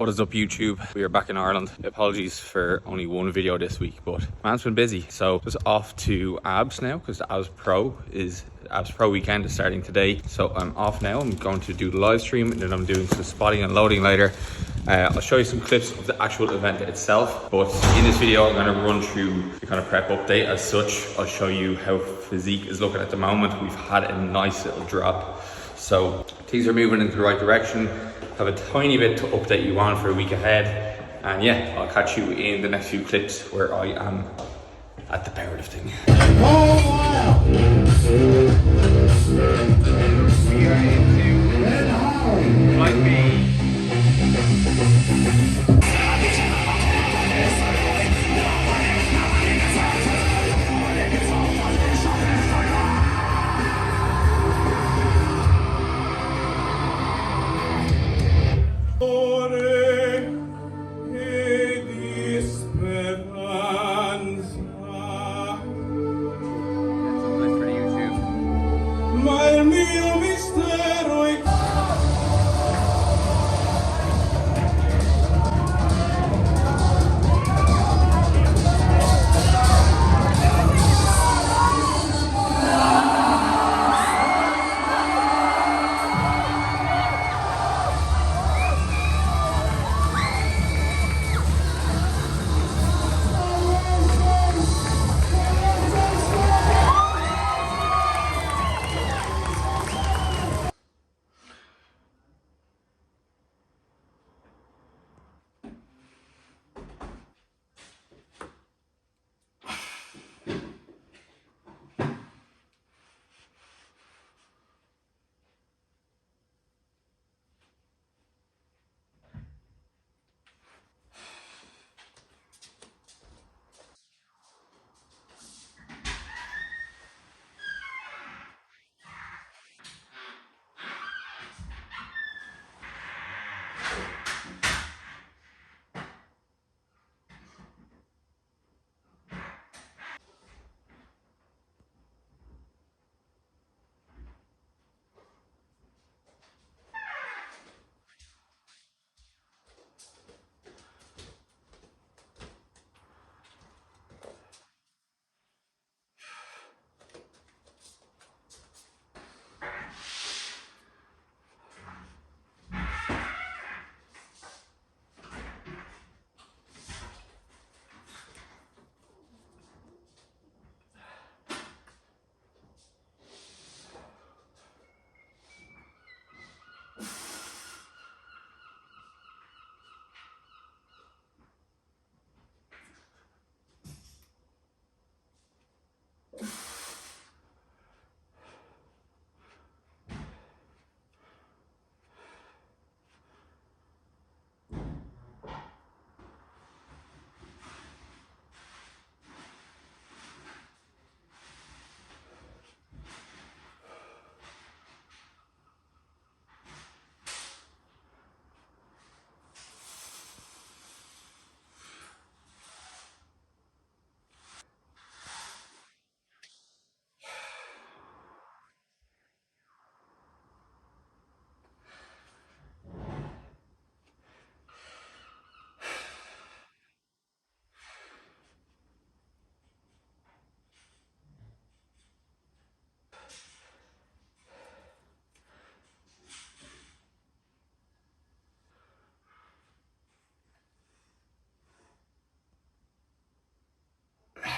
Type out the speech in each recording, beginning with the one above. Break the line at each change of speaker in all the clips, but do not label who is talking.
What is up, YouTube? We are back in Ireland. Apologies for only one video this week, but man's been busy. So just off to abs now, because the abs pro weekend is starting today. So I'm off now. I'm going to do the live stream, and then I'm doing some spotting and loading later. I'll show you some clips of the actual event itself, but in this video I'm going to run through the kind of prep update as such. I'll show you how physique is looking at the moment. We've had a nice little drop, so things are moving into the right direction. Have a tiny bit to update you on for a week ahead, and yeah, I'll catch you in the next few clips where I am at the powerlifting. Oh wow! We are into Red High. Like me.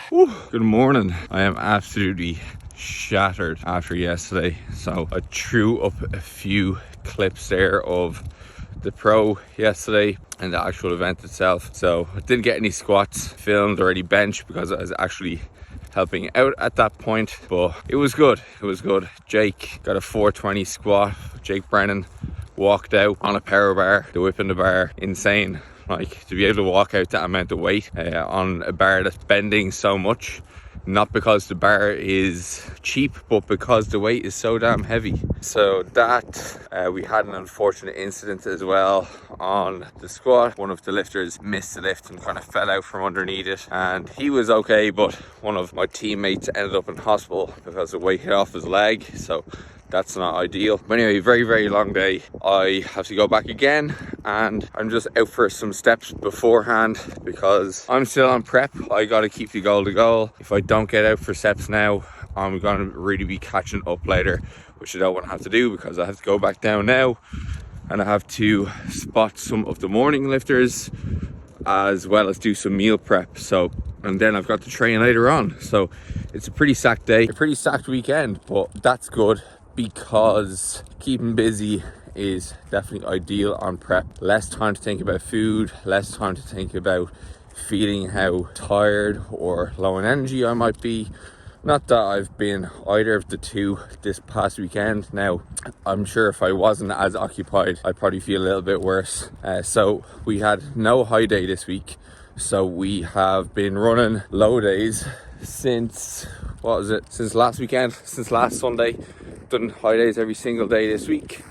Whew, good morning. I am absolutely shattered after yesterday. So I threw up a few clips there of the pro yesterday and the actual event itself. So I didn't get any squats filmed or any bench because I was actually helping out at that point, but it was good. It was good. Jake got a 420 squat. Jake Brennan walked out on a power bar, the whip in the bar, insane. Like, to be able to walk out that amount of weight on a bar that's bending so much, not because the bar is cheap, but because the weight is so damn heavy. So that, we had an unfortunate incident as well on the squat. One of the lifters missed the lift and kind of fell out from underneath it, and he was okay, but one of my teammates ended up in hospital because the weight hit off his leg. So that's not ideal. But anyway, very, very long day. I have to go back again, and I'm just out for some steps beforehand because I'm still on prep. I got to keep the goal to goal. If I don't get out for steps now, I'm going to really be catching up later, which I don't want to have to do because I have to go back down now and I have to spot some of the morning lifters as well as do some meal prep. So, and then I've got to train later on. So it's a pretty stacked day, a pretty stacked weekend, but that's good because keeping busy is definitely ideal on prep. Less time to think about food, less time to think about feeling how tired or low in energy I might be. Not that I've been either of the two this past weekend. Now, I'm sure if I wasn't as occupied, I'd probably feel a little bit worse. So we had no high day this week. So we have been running low days since, since last weekend, since last Sunday. Done high days every single day this week.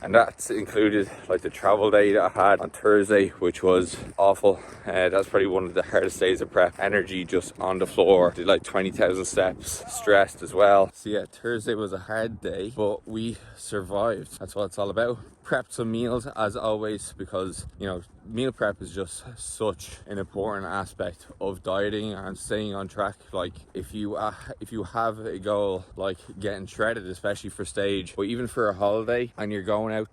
And that's included like the travel day that I had on Thursday, which was awful. That's probably one of the hardest days of prep. Energy just on the floor. Did like 20,000 steps, stressed as well. So yeah, Thursday was a hard day, but we survived. That's what it's all about. Prepped some meals as always, because you know, meal prep is just such an important aspect of dieting and staying on track. Like if you have a goal like getting shredded, especially for stage, but even for a holiday, and you're going out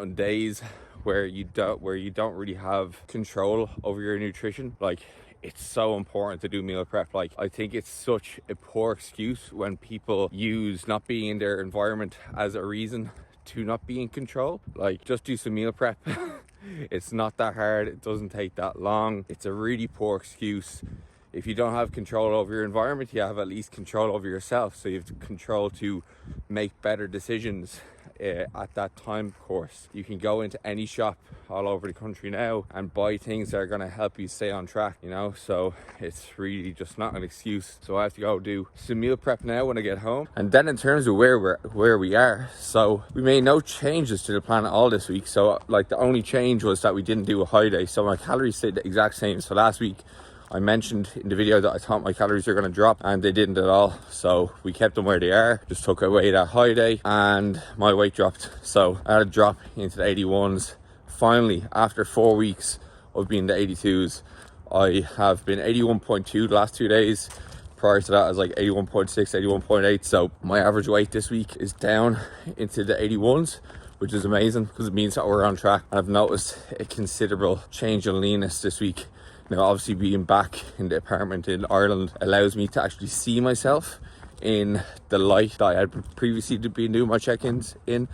on days where you don't really have control over your nutrition, like it's so important to do meal prep. Like I think it's such a poor excuse when people use not being in their environment as a reason to not be in control. Like just do some meal prep. It's not that hard, it doesn't take that long. It's a really poor excuse. If you don't have control over your environment, you have at least control over yourself, so you have control to make better decisions at that time. Of course, you can go into any shop all over the country now and buy things that are going to help you stay on track, you know, so it's really just not an excuse. So I have to go do some meal prep now when I get home. And then in terms of where we are, so we made no changes to the plan at all this week. So like the only change was that we didn't do a high day, so my calories stayed the exact same. So last week I mentioned in the video that I thought my calories are going to drop, and they didn't at all. So we kept them where they are, just took away that high day, and my weight dropped. So I had a drop into the 81s. Finally, after 4 weeks of being the 82s, I have been 81.2 the last 2 days. Prior to that, I was like 81.6, 81.8. So my average weight this week is down into the 81s, which is amazing because it means that we're on track. And I've noticed a considerable change in leanness this week. Now, obviously being back in the apartment in Ireland allows me to actually see myself in the light that I had previously been doing my check-ins in.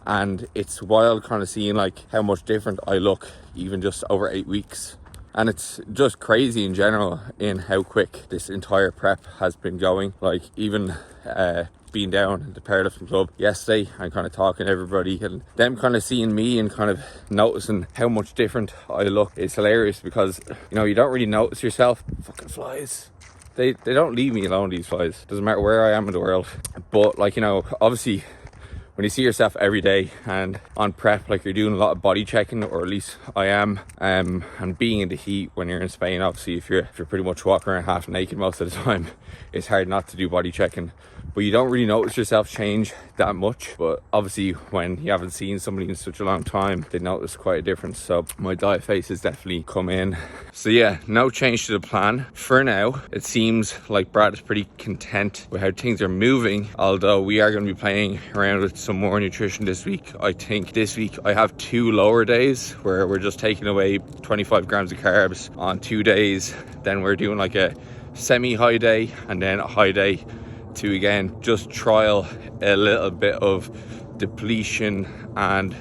And it's wild kind of seeing like how much different I look even just over 8 weeks. And it's just crazy in general in how quick this entire prep has been going. Like even being down at the powerlifting club yesterday and kind of talking to everybody and them kind of seeing me and kind of noticing how much different I look is hilarious, because you know, you don't really notice yourself. Fucking flies, they don't leave me alone, these flies. Doesn't matter where I am in the world. But like, you know, obviously when you see yourself every day and on prep, like you're doing a lot of body checking, or at least I am, and being in the heat when you're in Spain, obviously if you're pretty much walking around half naked most of the time, it's hard not to do body checking. But you don't really notice yourself change that much. But obviously when you haven't seen somebody in such a long time, they notice quite a difference. So my diet phase has definitely come in. So yeah, no change to the plan for now. It seems like Brad is pretty content with how things are moving, although we are going to be playing around with some more nutrition this week. I think this week I have 2 lower days where we're just taking away 25 grams of carbs on 2 days. Then we're doing like a semi-high day and then a high day to again just trial a little bit of depletion and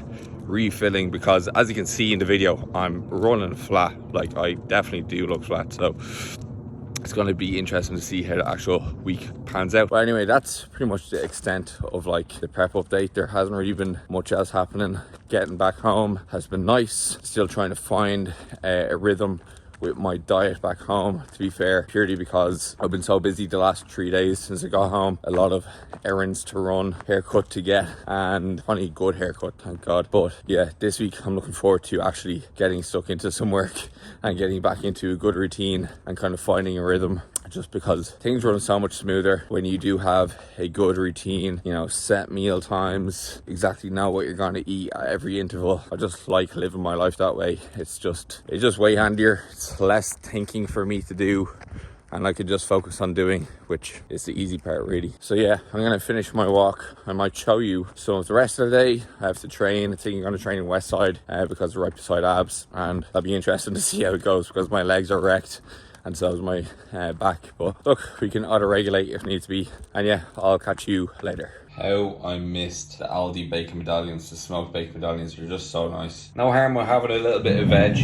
refilling, because as you can see in the video, I'm running flat. Like I definitely do look flat, so it's going to be interesting to see how the actual week pans out. But anyway, that's pretty much the extent of like the prep update. There hasn't really been much else happening. Getting back home has been nice. Still trying to find a rhythm with my diet back home, to be fair, purely because I've been so busy the last 3 days since I got home. A lot of errands to run, haircut to get, and finally good haircut, thank God. But yeah, this week I'm looking forward to actually getting stuck into some work and getting back into a good routine and kind of finding a rhythm. just because things run so much smoother when you do have a good routine, you know, set meal times, exactly know what you're going to eat at every interval. I just like living my life that way. It's just way handier. It's less thinking for me to do, and I can just focus on doing, which is the easy part really. So yeah, I'm gonna finish my walk. I might show you some of the rest of the day. I have to train. I think I'm gonna train in West Side because we're right beside abs, and that'll be interesting to see how it goes because my legs are wrecked and so is my back. But look, we can auto-regulate if needs be. And yeah, I'll catch you later. How I missed the Aldi bacon medallions, the smoked bacon medallions. They're just so nice. No harm with having a little bit of veg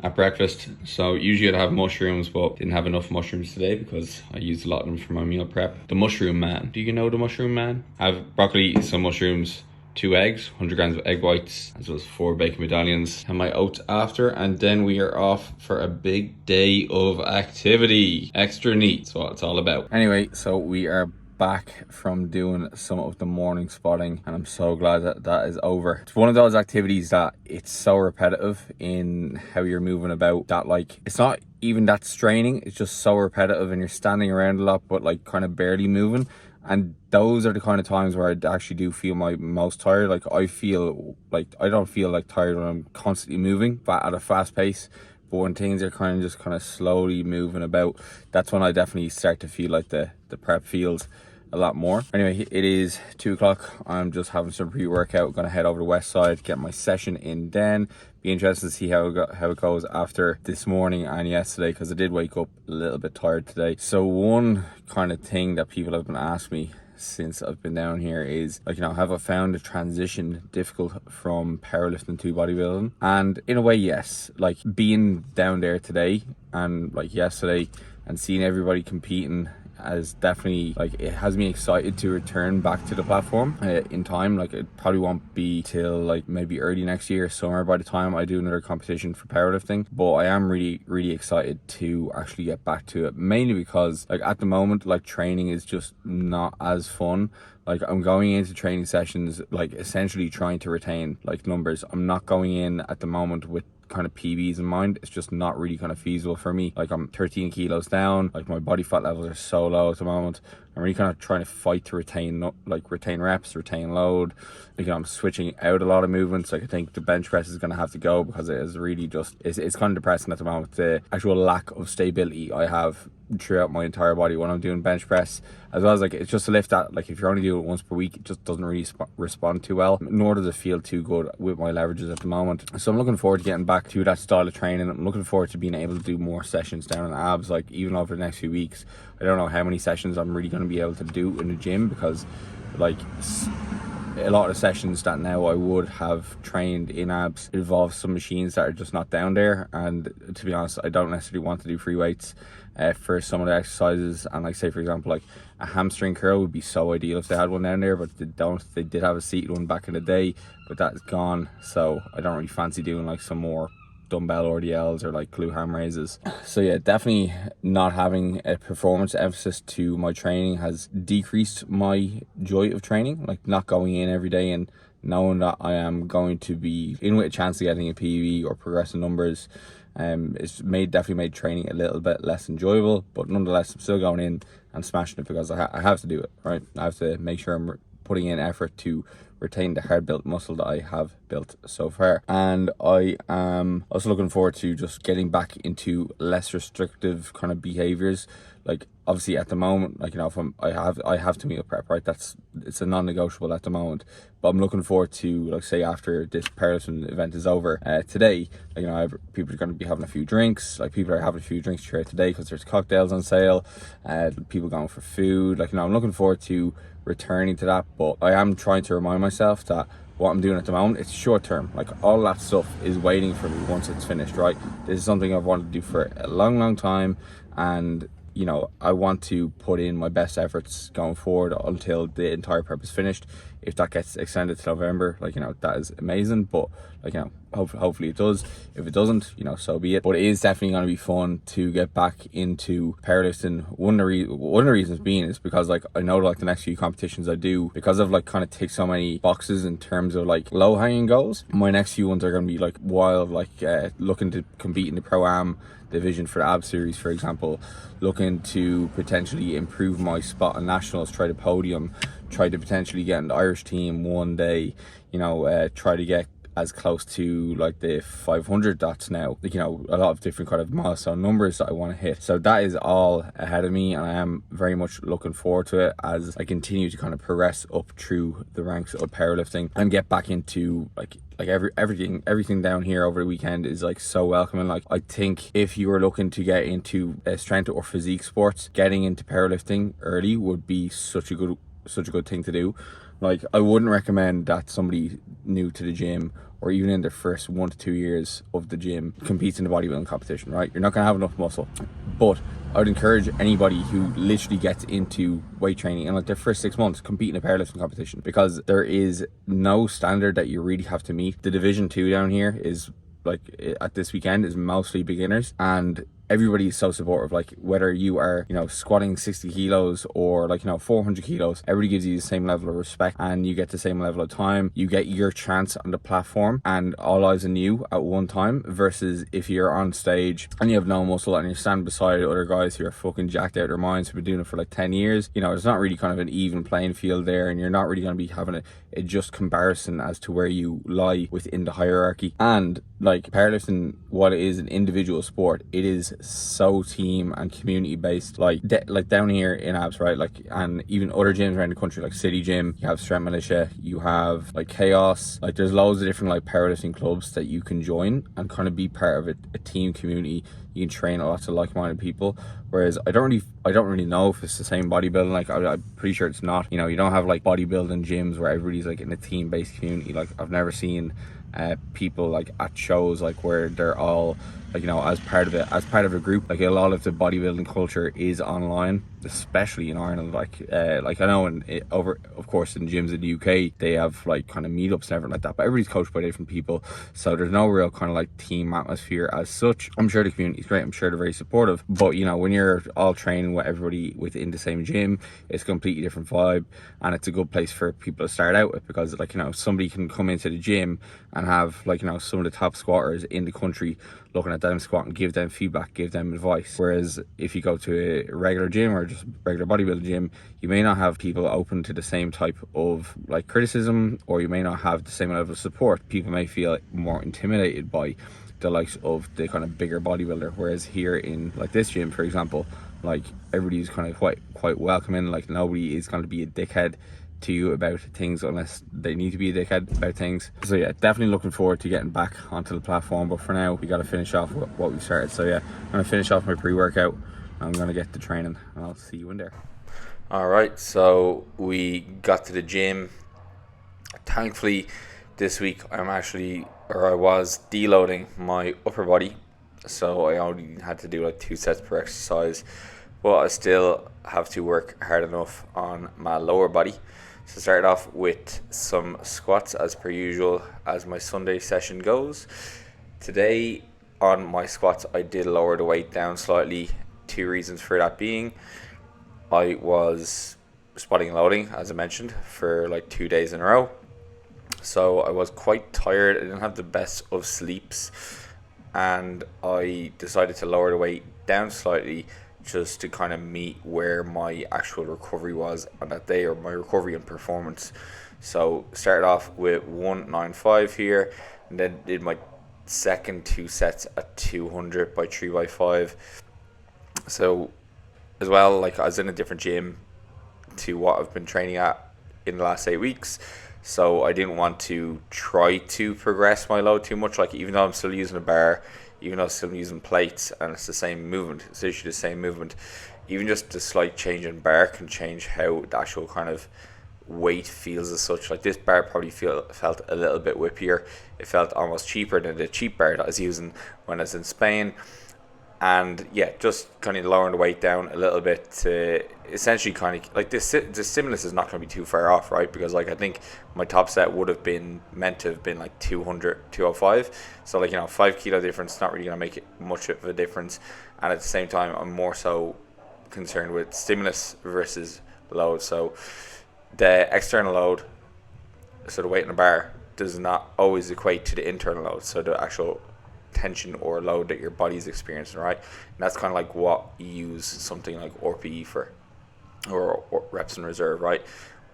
at breakfast. So usually I'd have mushrooms, but didn't have enough mushrooms today because I used a lot of them for my meal prep. The mushroom man. Do you know the mushroom man? I have broccoli, some mushrooms, 2 eggs, 100 grams of egg whites, as well as 4 bacon medallions, and my oats after, and then we are off for a big day of activity. Extra neat, that's what it's all about. Anyway, so we are back from doing some of the morning spotting, and I'm so glad that that is over. It's one of those activities that it's so repetitive in how you're moving about that, like, it's not even that straining, it's just so repetitive and you're standing around a lot but like kind of barely moving. And those are the kind of times where I actually do feel my most tired. Like I feel like I don't feel like tired when I'm constantly moving but at a fast pace. But when things are kind of slowly moving about, that's when I definitely start to feel like the prep feels a lot more. Anyway, it is 2 o'clock. I'm just having some pre-workout. Gonna head over to West Side, get my session in then. Be interested to see how it goes after this morning and yesterday, because I did wake up a little bit tired today. So one kind of thing that people have been asking me since I've been down here is, like, you know, have I found the transition difficult from powerlifting to bodybuilding? And in a way, yes. Like being down there today and like yesterday and seeing everybody competing has definitely, like, it has me excited to return back to the platform in time. Like it probably won't be till like maybe early next year, summer, by the time I do another competition for powerlifting. But I am really excited to actually get back to it, mainly because like at the moment, like, training is just not as fun. Like I'm going into training sessions like essentially trying to retain like numbers. I'm not going in at the moment with kind of PBs in mind. It's just not really kind of feasible for me. Like I'm 13 kilos down, like my body fat levels are so low at the moment. I'm really kind of trying to fight to retain reps, retain load. Like, you know, I'm switching out a lot of movements. Like I think the bench press is going to have to go because it is really just, it's kind of depressing at the moment, the actual lack of stability I have throughout my entire body when I'm doing bench press, as well as like it's just a lift that, like, if you're only doing it once per week, it just doesn't really respond too well, nor does it feel too good with my leverages at the moment. So I'm looking forward to getting back to that style of training. I'm looking forward to being able to do more sessions down on abs, like even over the next few weeks. I don't know how many sessions I'm really going to be able to do in the gym, because like a lot of the sessions that now I would have trained in abs involve some machines that are just not down there, and to be honest, I don't necessarily want to do free weights for some of the exercises. And like, say for example, like a hamstring curl would be so ideal if they had one down there, but they don't. They did have a seated one back in the day, but that's gone, so I don't really fancy doing like some more dumbbell RDLs or like glute ham raises. So yeah, definitely not having a performance emphasis to my training has decreased my joy of training. Like not going in every day and knowing that I am going to be in with a chance of getting a PB or progressing numbers, it's definitely made training a little bit less enjoyable. But nonetheless, I'm still going in and smashing it because I have to do it, right? I have to make sure I'm putting in effort to retain the hard built muscle that I have built so far. And I am also looking forward to just getting back into less restrictive kind of behaviors. Like obviously at the moment, like, you know, if I have to meal prep, right? It's a non-negotiable at the moment. But I'm looking forward to, like, say after this Paris event is over today, like, you know, people are going to be having a few drinks. Like people are having a few drinks throughout today because there's cocktails on sale. People going for food. Like, you know, I'm looking forward to returning to that, but I am trying to remind myself that what I'm doing at the moment, it's short term. Like all that stuff is waiting for me once it's finished, right? This is something I've wanted to do for a long time, and you know, I want to put in my best efforts going forward until the entire prep is finished. if that gets extended to November, like, you know, that is amazing. But like, you know, hopefully it does. If it doesn't, you know, so be it. But it is definitely going to be fun to get back into powerlifting. One of the reasons being is because, like, I know, like, the next few competitions I do, because I've like kind of ticked so many boxes in terms of like low hanging goals, my next few ones are going to be like wild, like looking to compete in the Pro-Am division for the AB series, for example, looking to potentially improve my spot on nationals, try to podium, try to potentially get in the Irish team one day, you know, try to get as close to like the 500 dots now, you know, a lot of different kind of milestone numbers that I want to hit. So that is all ahead of me, and I am very much looking forward to it as I continue to kind of progress up through the ranks of powerlifting and get back into like everything down here over the weekend is like so welcoming. Like, I think if you were looking to get into strength or physique sports, getting into powerlifting early would be such a good thing to do. Like, I wouldn't recommend that somebody new to the gym, or even in their first 1 to 2 years of the gym, competes in a bodybuilding competition, right? You're not going to have enough muscle. But I would encourage anybody who literally gets into weight training in like their first 6 months, compete in a powerlifting competition, because there is no standard that you really have to meet. The Division 2 down here is, like, at this weekend, is mostly beginners, and everybody is so supportive. Like, whether you are, you know, squatting 60 kilos or like, you know, 400 kilos, everybody gives you the same level of respect, and you get the same level of time. You get your chance on the platform, and all eyes on you at one time, versus if you're on stage and you have no muscle and you're standing beside other guys who are fucking jacked out of their minds, who've been doing it for like 10 years, you know, there's not really kind of an even playing field there, and you're not really going to be having a just comparison as to where you lie within the hierarchy. And like, powerlifting, while it is an individual sport, it is so team and community based. Like down here in abs, right, like, and even other gyms around the country, like City Gym, you have Strength Militia, you have like Chaos, like there's loads of different like powerlifting clubs that you can join and kind of be part of a team community. You can train lots of like-minded people. Whereas I don't really know if it's the same bodybuilding. Like, I'm pretty sure it's not. You know, you don't have like bodybuilding gyms where everybody's like in a team-based community. Like, I've never seen people like at shows like where they're all like, you know, as part of a group. Like, a lot of the bodybuilding culture is online, especially in Ireland. Like I know of course in gyms in the UK they have like kind of meetups and everything like that, but everybody's coached by different people, so there's no real kind of like team atmosphere as such. I'm sure the community's great, I'm sure they're very supportive, but you know, when you're all training with everybody within the same gym, it's a completely different vibe, and it's a good place for people to start out with, because like, you know, somebody can come into the gym and have like, you know, some of the top squatters in the country looking at them squat and give them feedback, give them advice. Whereas if you go to a regular gym or just regular bodybuilding gym, you may not have people open to the same type of like criticism, or you may not have the same level of support. People may feel more intimidated by the likes of the kind of bigger bodybuilder. Whereas here in like this gym, for example, like, everybody's kind of quite welcoming. Like, nobody is going to be a dickhead to you about things unless they need to be a dickhead about things. So yeah, definitely looking forward to getting back onto the platform, but for now we got to finish off what we started. So yeah, I'm going to finish off my pre-workout, I'm going to get to training, and I'll see you in there. Alright, so we got to the gym. Thankfully this week I was deloading my upper body, so I only had to do like 2 sets per exercise, but I still have to work hard enough on my lower body. So start off with some squats as per usual, as my Sunday session goes. Today on my squats I did lower the weight down slightly. 2 reasons for that being, I was spotting and loading, as I mentioned, for like 2 days in a row. So I was quite tired, I didn't have the best of sleeps, and I decided to lower the weight down slightly just to kind of meet where my actual recovery was on that day, or my recovery and performance. So started off with 195 here, and then did my second 2 sets at 200 by 3x5. So as well, like, I was in a different gym to what I've been training at in the last 8 weeks, so I didn't want to try to progress my load too much. Like, even though I'm still using a bar, even though I'm still using plates, and it's the same movement, it's literally the same movement, even just a slight change in bar can change how the actual kind of weight feels as such. Like, this bar probably felt a little bit whippier. It felt almost cheaper than the cheap bar that I was using when I was in Spain. And yeah, just kind of lowering the weight down a little bit to essentially kind of like this. The stimulus is not going to be too far off, right? Because like I think my top set would have been meant to have been like 200, 205. So like, 5 kilo difference, not really going to make it much of a difference. And at the same time, I'm more so concerned with stimulus versus load. So the external load, so the weight in the bar, does not always equate to the internal load. So the actual tension or load that your body's experiencing, right? And that's kind of like what you use something like RPE for, or reps in reserve, right?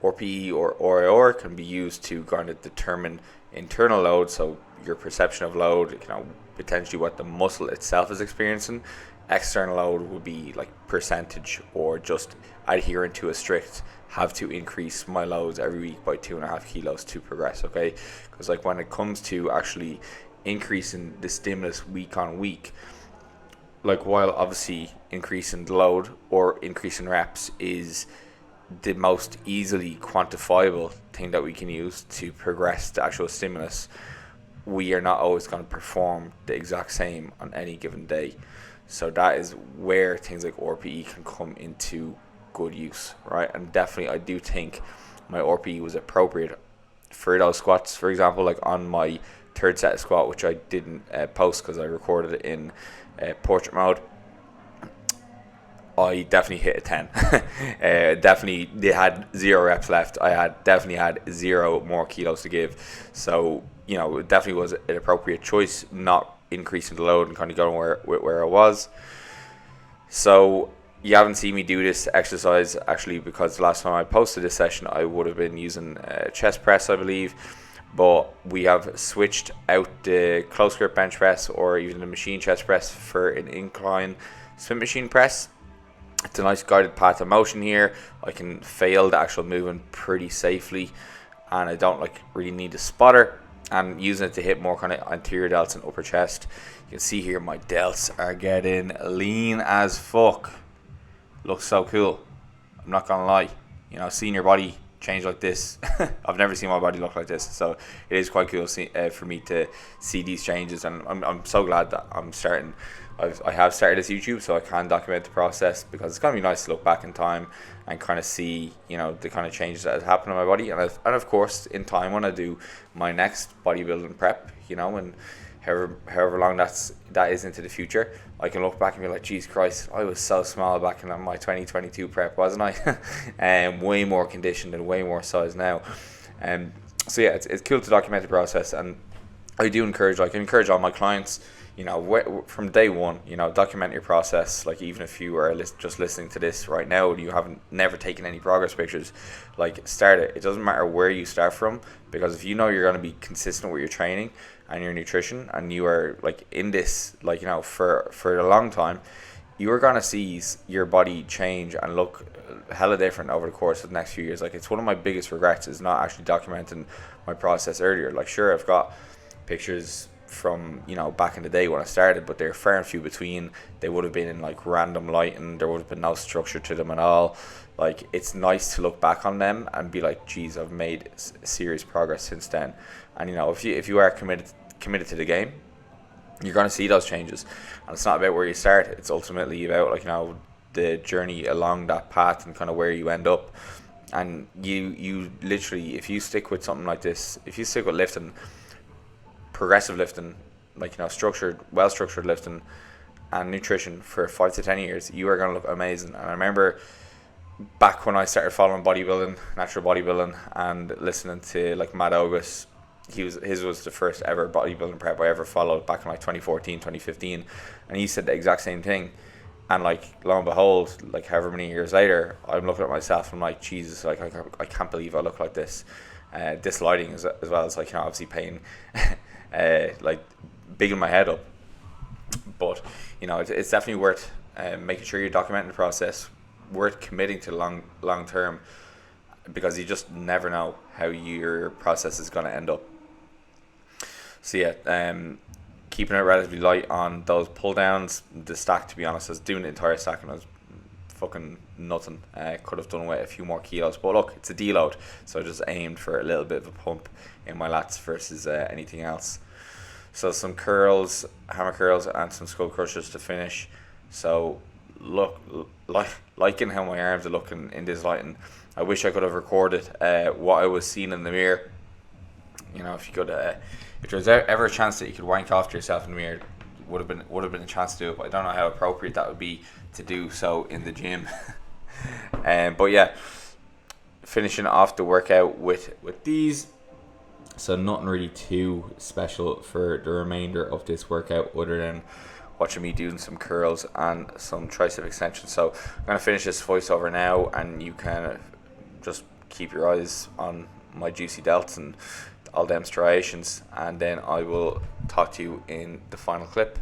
RPE or RIR can be used to kind of determine internal load, so your perception of load, potentially what the muscle itself is experiencing. External load would be like percentage, or just adhering to a strict have to increase my loads every week by 2.5 kilos to progress, okay? Because like when it comes to actually increasing the stimulus week on week, like while obviously increasing the load or increasing reps is the most easily quantifiable thing that we can use to progress the actual stimulus, we are not always going to perform the exact same on any given day. So that is where things like RPE can come into good use, right? And definitely I do think my RPE was appropriate for those squats. For example, like on my third set squat, which I didn't post because I recorded it in portrait mode, I definitely hit a 10. Definitely, they had 0 reps left. I definitely had 0 more kilos to give. So, it definitely was an appropriate choice, not increasing the load and kind of going where I was. So, you haven't seen me do this exercise actually, because the last time I posted this session, I would have been using chest press, I believe. But we have switched out the close grip bench press or even the machine chest press for an incline sprint machine press. It's a nice guided path of motion here. I can fail the actual movement pretty safely, and I don't really need a spotter. And using it to hit more kind of anterior delts and upper chest. You can see here my delts are getting lean as fuck. Looks so cool. I'm not gonna lie. Seeing your body change like this, I've never seen my body look like this, so it is quite cool for me to see these changes, and I'm so glad that I have started this YouTube so I can document the process, because it's gonna be nice to look back in time and kind of see the kind of changes that has happened in my body, and of course in time when I do my next bodybuilding prep, and however long that is into the future, I can look back and be like, Jesus Christ, I was so small back in my 2022 prep, wasn't I? Way more conditioned and way more size now. So yeah, it's cool to document the process, and I do encourage all my clients, from day one, document your process. Like, even if you are just listening to this right now and you haven't never taken any progress pictures, start it. It doesn't matter where you start from, because if you're going to be consistent with your training and your nutrition, and you are in this for a long time, you are going to see your body change and look hella different over the course of the next few years. It's one of my biggest regrets is not actually documenting my process earlier. Sure, I've got pictures from back in the day when I started, but they're far and few between. They would have been in random lighting. There would have been no structure to them at all. It's nice to look back on them and be like, geez, I've made serious progress since then. And if you are committed to the game, you're going to see those changes. And it's not about where you start, it's ultimately about the journey along that path and kind of where you end up. And you literally, if you stick with something like this, if you stick with lifting, progressive lifting, well structured lifting and nutrition for 5 to 10 years, you are going to look amazing. And I remember back when I started following bodybuilding, natural bodybuilding, and listening to Matt Ogus, his was the first ever bodybuilding prep I ever followed back in 2014, 2015, and he said the exact same thing. And lo and behold, however many years later, I'm looking at myself and I'm like, Jesus, I can't believe I look like this. This lighting as well as obviously pain bigging my head up. But it's definitely worth making sure you're documenting the process, worth committing to long term, because you just never know how your process is going to end up. So yeah, keeping it relatively light on those pull downs. The stack, to be honest, I was doing the entire stack and I was fucking nothing. Could have done with a few more kilos, but look, it's a deload, so I just aimed for a little bit of a pump in my lats versus anything else. So some curls, hammer curls, and some skull crushers to finish. So liking how my arms are looking in this lighting. I wish I could have recorded what I was seeing in the mirror. You know, if you could, if there's ever a chance that you could wank off to yourself in the mirror, would have been a chance to do it. But I don't know how appropriate that would be to do so in the gym. But yeah, finishing off the workout with these. So nothing really too special for the remainder of this workout other than watching me doing some curls and some tricep extensions. So I'm going to finish this voiceover now, and you can just keep your eyes on my juicy delts and all them striations, and then I will talk to you in the final clip.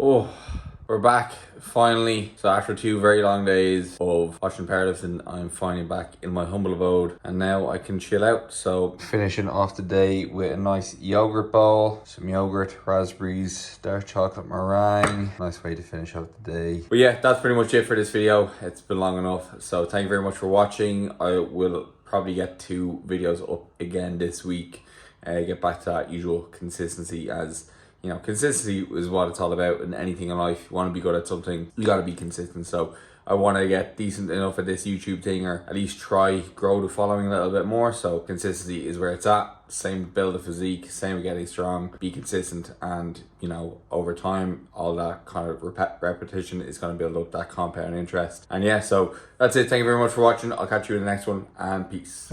Oh, we're back finally. So after 2 very long days of watching powerlifting, I'm finally back in my humble abode, and now I can chill out. So finishing off the day with a nice yogurt bowl, some yogurt, raspberries, dark chocolate meringue. Nice way to finish out the day. But yeah, that's pretty much it for this video. It's been long enough. So thank you very much for watching. I will probably get 2 videos up again this week. Get back to that usual consistency, as you know, consistency is what it's all about in anything in life. You want to be good at something, you got to be consistent. So I want to get decent enough at this YouTube thing, or at least try grow the following a little bit more. So consistency is where it's at. Same build a physique, same with getting strong, be consistent, and you know, over time all that kind of repetition is going to build up that compound interest. And yeah, so that's it. Thank you very much for watching. I'll catch you in the next one, and peace.